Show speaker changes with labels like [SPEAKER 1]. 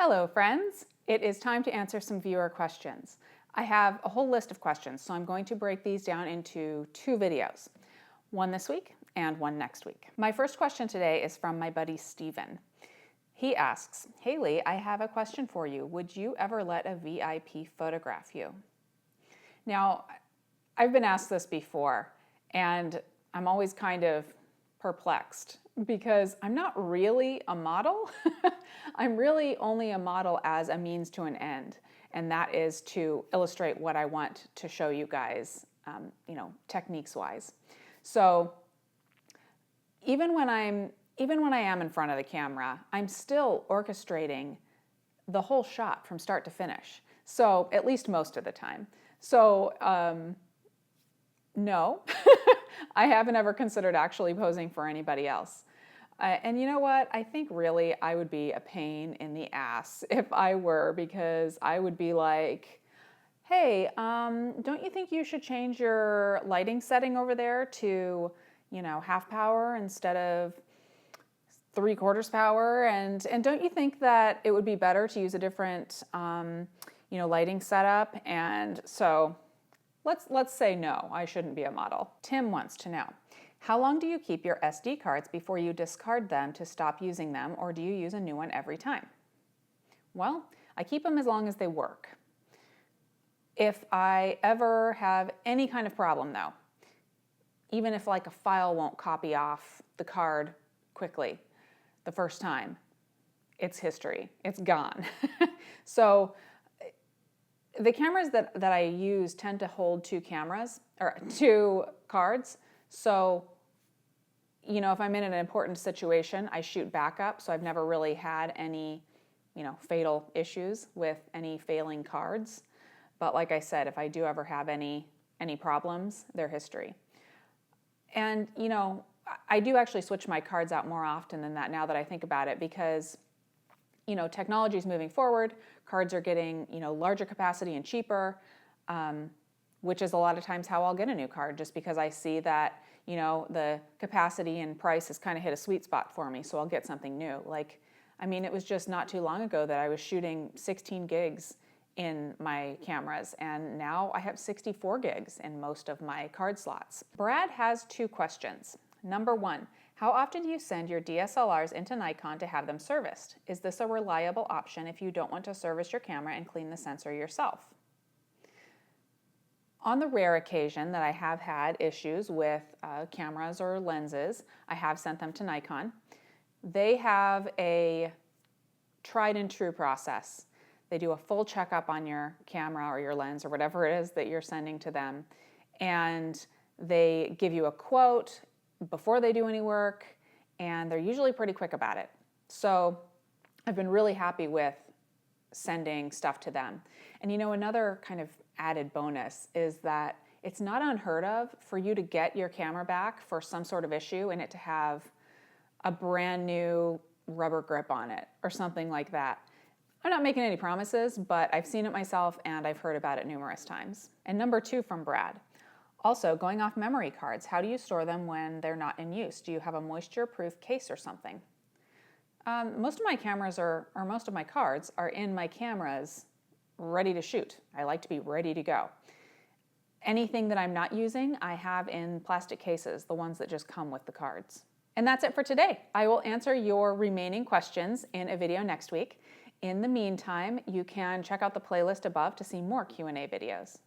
[SPEAKER 1] Hello friends! It is time to answer some viewer questions. I have a whole list of questions, so I'm going to break these down into two videos. One this week and one next week. My first question today is from my buddy Steven. He asks, "Hey Leigh, I have a question for you. Would you ever let a VIP photograph you?" Now, I've been asked this before, and I'm always kind of perplexed because I'm not really a model. I'm really only a model as a means to an end, and that is to illustrate what I want to show you guys, techniques-wise. So even when I am in front of the camera, I'm still orchestrating the whole shot from start to finish. So at least most of the time. So no, I haven't ever considered actually posing for anybody else. And you know what? I think really I would be a pain in the ass if I were, because I would be like, hey, don't you think you should change your lighting setting over there to, half power instead of 3/4 power? And don't you think that it would be better to use a different, lighting setup? And so let's say no, I shouldn't be a model. Tim wants to know, how long do you keep your SD cards before you discard them to stop using them, or do you use a new one every time? Well, I keep them as long as they work. If I ever have any kind of problem though, even if like a file won't copy off the card quickly the first time, it's history, it's gone. So the cameras that I use tend to hold two cards. So, if I'm in an important situation, I shoot backup. So I've never really had any, fatal issues with any failing cards. But like I said, if I do ever have any problems, they're history. And, I do actually switch my cards out more often than that now that I think about it, because technology is moving forward. Cards are getting, larger capacity and cheaper, which is a lot of times how I'll get a new card, just because I see that, the capacity and price has kind of hit a sweet spot for me. So I'll get something new. It was just not too long ago that I was shooting 16 gigs in my cameras, and now I have 64 gigs in most of my card slots. Brad has two questions. Number one, how often do you send your DSLRs into Nikon to have them serviced? Is this a reliable option if you don't want to service your camera and clean the sensor yourself? On the rare occasion that I have had issues with cameras or lenses, I have sent them to Nikon. They have a tried and true process. They do a full checkup on your camera or your lens or whatever it is that you're sending to them, and they give you a quote before they do any work, and they're usually pretty quick about it. So I've been really happy with sending stuff to them. And another kind of added bonus is that it's not unheard of for you to get your camera back for some sort of issue and it to have a brand new rubber grip on it or something like that. I'm not making any promises, but I've seen it myself and I've heard about it numerous times. And number two from Brad. Also, going off memory cards, how do you store them when they're not in use? Do you have a moisture-proof case or something? Most of my cameras most of my cards are in my cameras ready to shoot. I like to be ready to go. Anything that I'm not using, I have in plastic cases, the ones that just come with the cards. And that's it for today. I will answer your remaining questions in a video next week. In the meantime, you can check out the playlist above to see more Q&A videos.